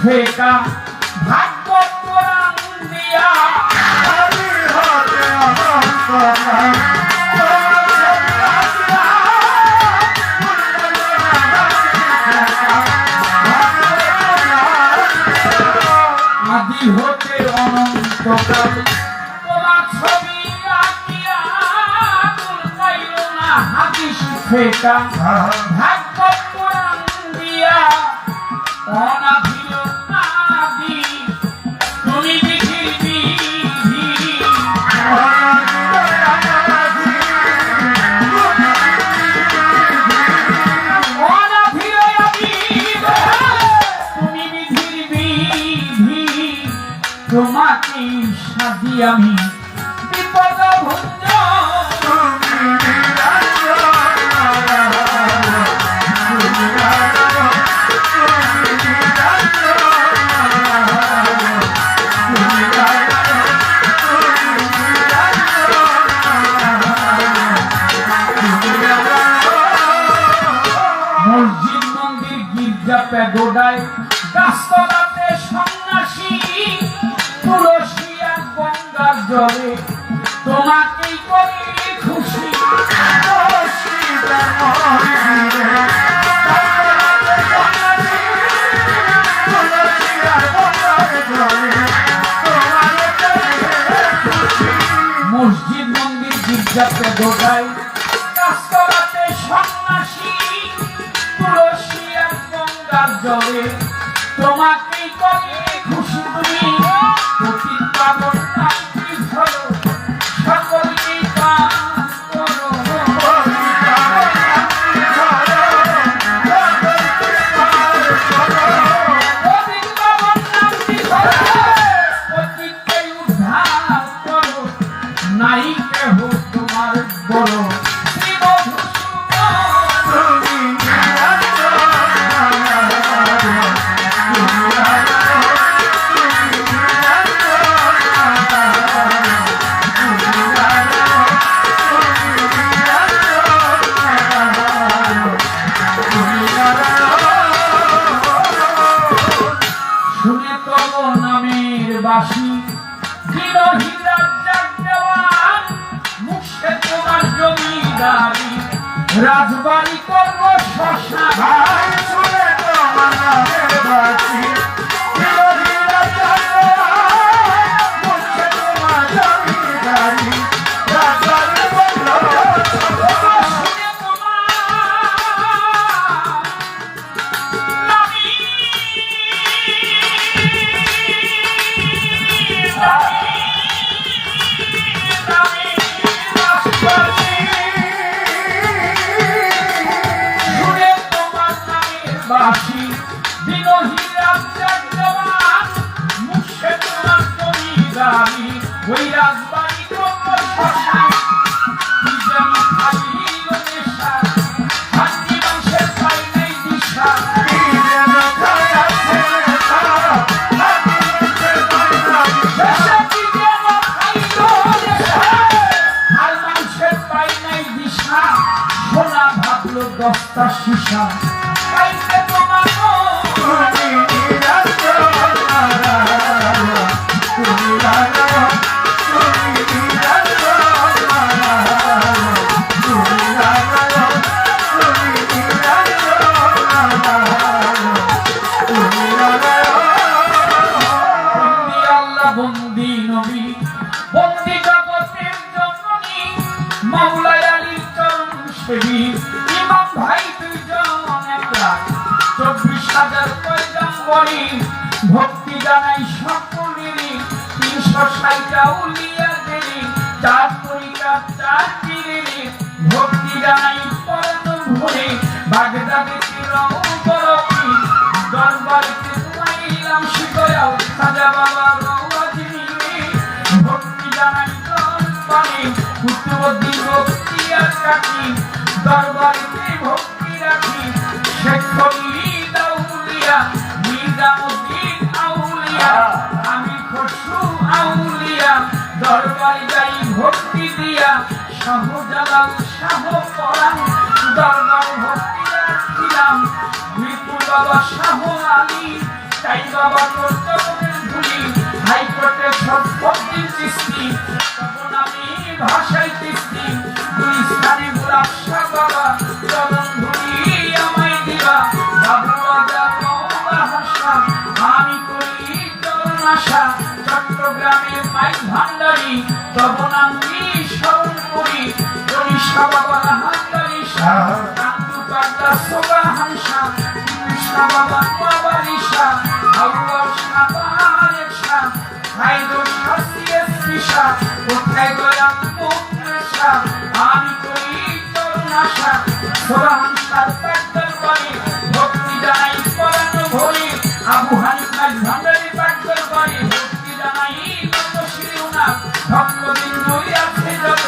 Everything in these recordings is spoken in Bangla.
ফেকা ভাগ্য কোরআন দিয়া আদি হতে অনন্তকাল তোমার ছবি আঁকিয়া তুলকাইল না হাদিস ফেকা ভাগ্য কোরআন দিয়া অনাদিল আদি তুমি বিধির বিধি অনাদিল আদি তুমি বিধির বিধি তোমাকে সাজি আমি বিপদ ভুঞ্জ মসজিদ মন্দির গির্জা প্যাগোডায় গাছতলাতে সন্ন্যাসী তুলসী আর গঙ্গার জলে তোমাকেই করি খুশি মসজিদ মন্দির গির্জা প্যাগোডায় গাছতলাতে সন্ন্যাসী তুলসী আর গঙ্গার জলে তোমাকেই করি খুশি তুমি পতিত পাবন নামটি ধরো সকলকেই কাজ করো পতিত পাবন নামটি ধরো পতিতকে উদ্ধার করো নাই কেহ তোমার বড় শ্রী মধুসূদন শুনে তব নামের বাসী বিরোহী রাজ্জাক দেওয়ান মুখে তোমার জমিদারি রাজবাড়ি করব শ্মশান শুনে তোমার নামের বাসী বিরোহী রাজ্জাক দেওয়ান মুখে তোমার জমিদারি রাজবাড়ি করব শ্মশান শুনে তোমার বাসী বিরোহী রাজ্জাক দেওয়ান মুখে তোমার জমিদারি ওই রাজবাড়ি করব শ্মশান কি যেন খাইল নেশা হাতি মাংসের পাই নেই দিশা কি যেন খাইছে নেশা হাতি মাংসের পাই নাই দিশা কি যেন খাইল নেশা হাল মাংসের পাই নাই দিশা সোনা ভাবলো দস্তা শিশা পাইছে তোমার বন্দি নবী বন্দি জগতের জননী মাওলাই আলীর চরণ সেবী ইমাম ভাই দুইজন একলা 24,000 পয়গাম্বরী ভক্তি জানাই সকলেরই 360টা উলিয়াদেরই 4 তরিকার 4 পীরেরই ভক্তি জানাই পরম ভরে বাগদাদে ছিলাম বরফি দরবারেতে তোমাইলাম শিকয়াও সাজা বাবার ভক্তি জানাই দরবারে কুতুবুদ্দিন ভক্তি আর কাকি দরবারেতে ভক্তি রাখি শেখ খলিল আউলিয়া নিজামুদ্দিন আউলিয়া আমি খসরু আউলিয়া দরবারে যাই ভক্তি দিয়া শাহজালাল শাহ পরাণ দরবার ভক্তি রাখিলাম বিপুল বাবা শাহ আলী তাই বাবা করতে ধুলি হাইকোর্টে সব ভক্তির সৃষ্টি তখন আমি ভাষায় সৃষ্টি দুই স্থানে গোলাপশা বাবা চরণ ধুলি আমায় দিবা বাবু রাজা মৌলা হাসা আমি করি চরণ আশা চট্টগ্রামের মাইক ভান্ডারী তখন আমি স্মরণ করি গরিষা বাবা হান্ডারি শাহ কান্দু পাগলা সোগা হানসা কৃষ্ণা বাবা বাবারিশা আউয়ার সাবানের শাহ হাইদর শাসিয়ে সৃষা কোথায় গয়া মুক্তেশা আমি করি চরণ আশা সোগা হানসার পাগল করে ভক্তি জানাই পরানো ভরি আবু হানিফার ভান্ডারি পাগল করে ভক্তি জানাই নত শিরুনা ভক্তদিন নই আছে যত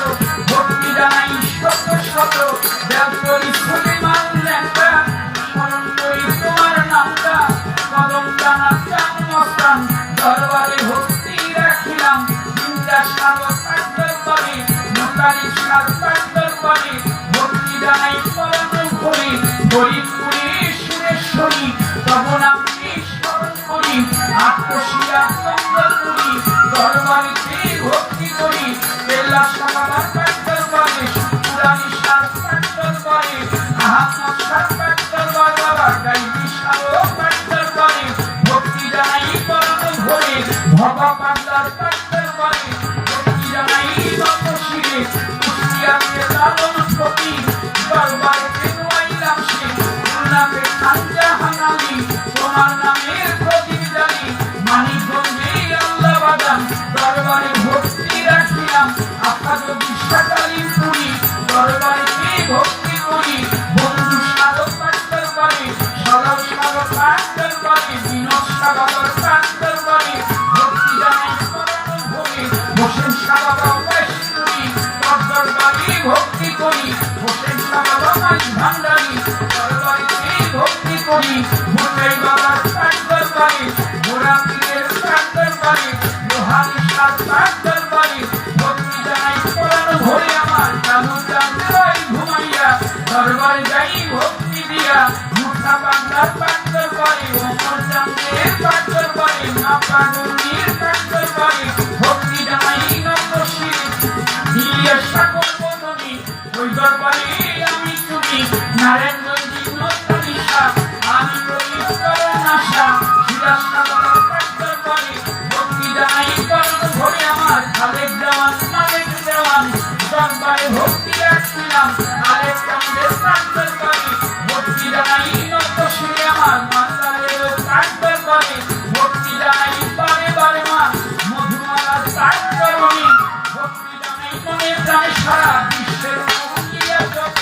ভক্তি জানাই শত শত দেবরি সুলিমান লেখা স্মরণ করি তোমার নামটা কদম জানা চান মস্তান দরবারে ভক্তি রাখিলাম চিন্তা সাগর পাগল করে মোতালি সার পাগল করে ভক্তি জানাই পরানো ভরি ফরিদপুরি সুরেশ্বরী তখন আমি স্মরণ করি আত্মশিয়া মঙ্গল করি দরবারিতে ভক্তি করি বেলা সাবাবার পাগল করে পুরানি সার পাগল করে আহমদ সার পাগল বাবা গাইবি সারও পাগল করে ভক্তি জানাই পরানো ভরে ভবা পাগলার পাগল করে ভক্তি জানাই নত শিরে কুষ্টিয়াতে লালন সতী দরবারিতে নোয়াইলাম সে নামে খানজা হানালি তোমার নামের প্রদীপ জানি মানিকগঞ্জে আল্লাহ বাদাম দরবারে ভক্তি রাখিলাম আপনার বিশ্বাকালী পুরী দরবারে ভক্তি করি বন্ধু সাধক পাগল করে সরল সাধক পাগল করে বিনোদ সাগর পাগল করে ভক্তি জানাই পরানো ভোগে হোসেন সাগর বৈষ্ণবী দরবারে ভক্তি করি হোসেন সাগর ভান্ডারী দরবারে ভক্তি করি মুন্ডাই বাবার পাগল করে গোড়া পীরের পাগল করে লোহানি সাত পাগল করে ভক্তি জানাই পরানো ভরে আমার কানু চাঁদের ঘুমাইয়া দরবারে যাই ভক্তি দিয়া মুঠা পাগলা পাগল করে ওমর চাঁদের পাগল করে মা পাগলির পাগল করে ভক্তি জানাই নত শিরে দিয়ে সকল বদনী ওই দরবারে আমি তুমি নারায়ণগঞ্জি নতালিশা আমি করি চরণ আশা শিরাজনগর পাগল করে ভক্তি জানাই পরানো ভরে আমার খালেক দেওয়ান মালেক দেওয়ান দরবারে ভক্তি রাখছিলাম আরেক কান্দের পাগল করে ভক্তি জানাই নত শিরে আমার মাতালেরও পাগল করে ভক্তি জানাই বারে বারে মা মধুমালার পাগল আমি ভক্তি জানাই মনে প্রাণে সারা বিশ্বের মুখিয়া যত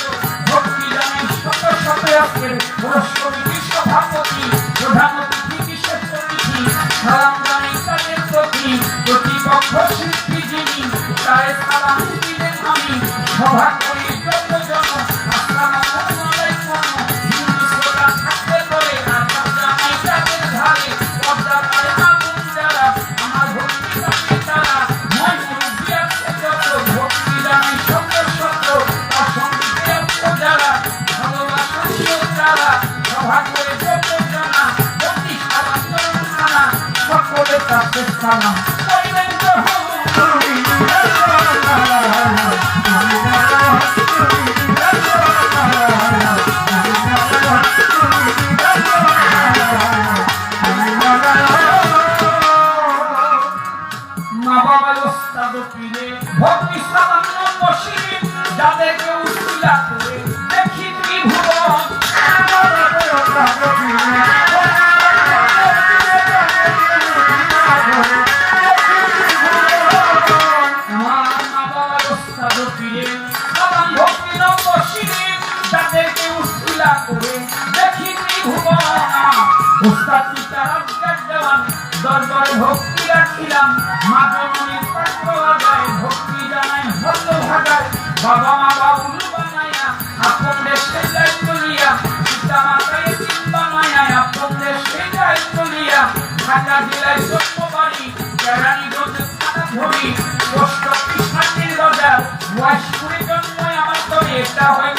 ভক্তি জানাই শত শত আজকের পুরস্কৃতি সভাপতি প্রধান অতিথি বিশেষ অতিথি সালাম জানাই তাদের প্রতি প্রতিপক্ষ শিল্পী যিনি তারে সালাম দিলেন আমি সভা করি যত জন আসসালামু আলাইকুম হিন্দু সোলা থাকতে করে আসাম জানাই তাদের ধারে পর্দা করে আগুন যারা আমার ভক্তি জানাই তারা মই মুরব্বী আছে যত ভক্তি জানাই শত শত অসংখ্য আছে যারা ভালোবাসা ছিল যারা সভা করে যত জানা ভক্তি সালাম খানা সকলের কাছে সালাম করিবেন তো মা বাবার ওস্তাদ পীরে ভক্তি সালাম নবশিরে যাদেরকে উসিলা করে দেখি ত্রিভুবন যাদেরকে উসিলা করে দেখি ত্রিভুবন ওস্তাদ পিতার দেওয়ান দরবারে ভক্তি রাখিলাম মা জননীর পাগল গায় ভক্তি জানাই হল ভাগায় বাবা মা বাউল বানায়া আপন দেশে যাই তুলিয়া পিতা মাতায় দিন বানায়া আপন দেশে যাই তুলিয়া ঢাকা জেলায় ছোট্ট বাড়ি কেরানীগঞ্জ থানা ধরি পোস্ট অফিস হাতির বাজার ওয়াইশপুরে জন্ময় আমার তবে এটা হয়